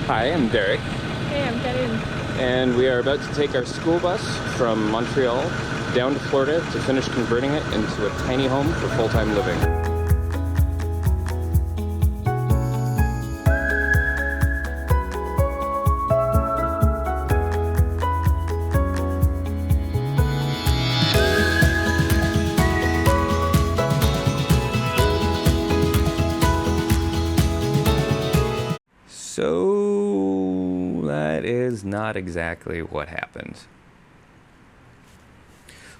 Hi, I'm Derek, Hey, I'm Karin. and we are about to take our school bus from Montreal down to Florida to finish converting it into a tiny home for full-time living. So that is not exactly what happened.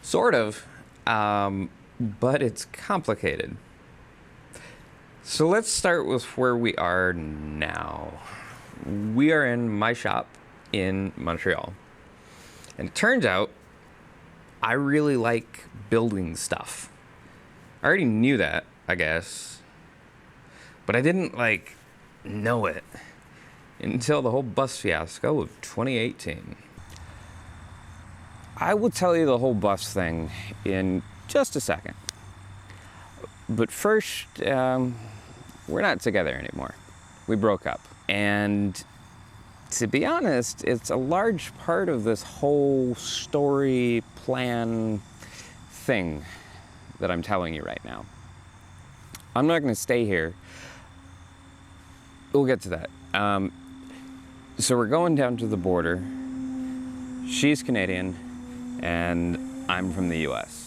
Sort of, but it's complicated. So let's start with where we are now. We are in my shop in Montreal. And it turns out I really like building stuff. I already knew that, I guess. But I didn't, know it until the whole bus fiasco of 2018. I will tell you the whole bus thing in just a second. But first, we're not together anymore. We broke up. And to be honest, it's a large part of this whole story plan thing that I'm telling you right now. I'm not going to stay here. We'll get to that. So we're going down to the border. She's Canadian, and I'm from the US.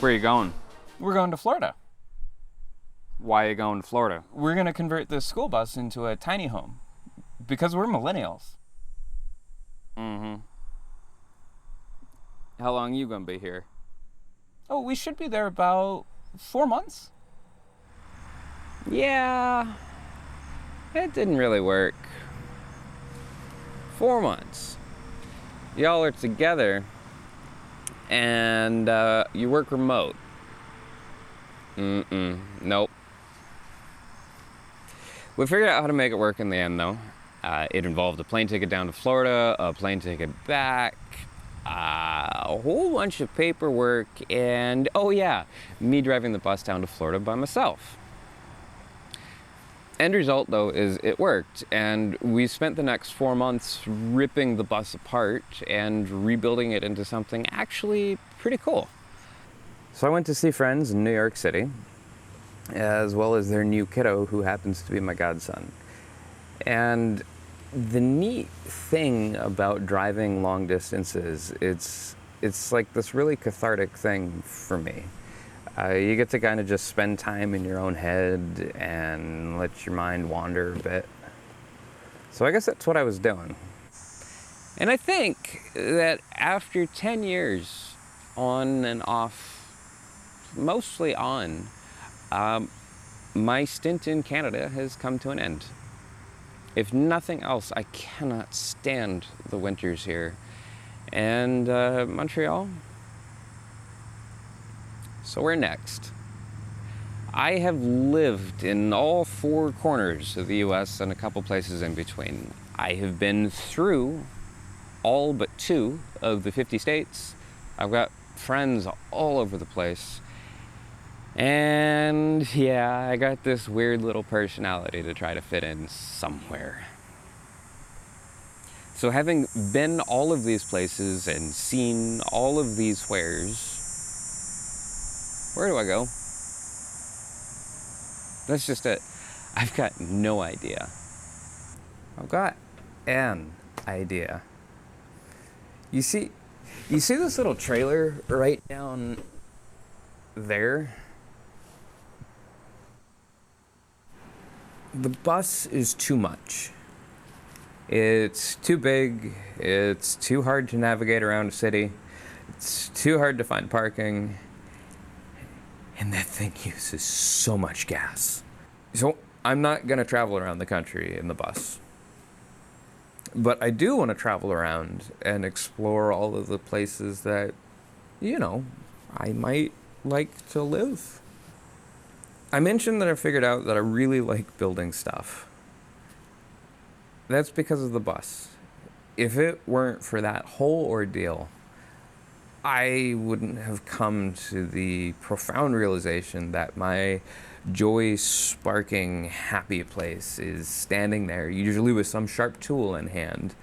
Where are you going? We're going to Florida. Why are you going to Florida? We're going to convert this school bus into a tiny home because we're millennials. Mm-hmm. How long are you going to be here? Oh, we should be there about 4 months. Yeah, it didn't really work. 4 months. Y'all are together and you work remote. Nope. We figured out how to make it work in the end, though. It involved a plane ticket down to Florida, a plane ticket back, a whole bunch of paperwork, and oh yeah, me driving the bus down to Florida by myself. End result, though, is it worked, and we spent the next 4 months ripping the bus apart and rebuilding it into something actually pretty cool. So I went to see friends in New York City, as well as their new kiddo, who happens to be my godson. And the neat thing about driving long distances, it's like this really cathartic thing for me. You get to kind of just spend time in your own head and let your mind wander a bit. So I guess that's what I was doing. And I think that after 10 years on and off, mostly on, my stint in Canada has come to an end. If nothing else, I cannot stand the winters here. And Montreal, so where next? I have lived in all 4 corners of the US and a couple places in between. I have been through all but 2 of the 50 states. I've got friends all over the place. And yeah, I got this weird little personality to try to fit in somewhere. So having been all of these places and seen all of these wheres, where do I go? That's just it. I've got no idea. I've got an idea. You see this little trailer right down there? The bus is too much. It's too big, it's too hard to navigate around a city, it's too hard to find parking, and that thing uses so much gas. So I'm not going to travel around the country in the bus. But I do want to travel around and explore all of the places that, I might like to live. I mentioned that I figured out that I really like building stuff. That's because of the bus. If it weren't for that whole ordeal, I wouldn't have come to the profound realization that my joy-sparking happy place is standing there, usually with some sharp tool in hand,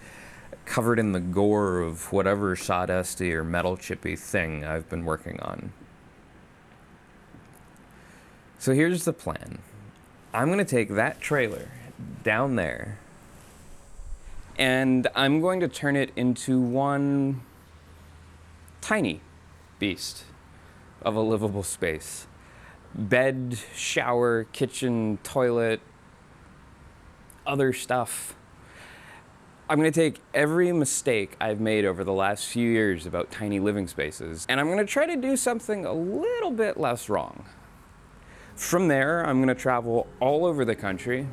covered in the gore of whatever sawdusty or metal chippy thing I've been working on. So here's the plan. I'm going to take that trailer down there, and I'm going to turn it into one tiny beast of a livable space. Bed, shower, kitchen, toilet, other stuff. I'm going to take every mistake I've made over the last few years about tiny living spaces, and I'm going to try to do something a little bit less wrong. From there, I'm going to travel all over the country,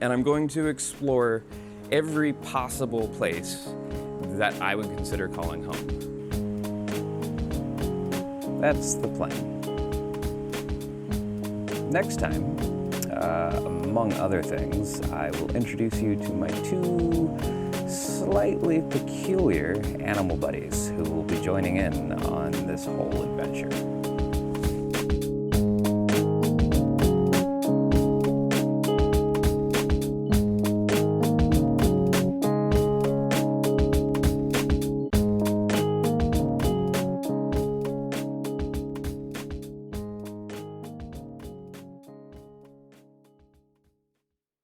and I'm going to explore every possible place that I would consider calling home. That's the plan. Next time, among other things, I will introduce you to my two slightly peculiar animal buddies who will be joining in on this whole adventure.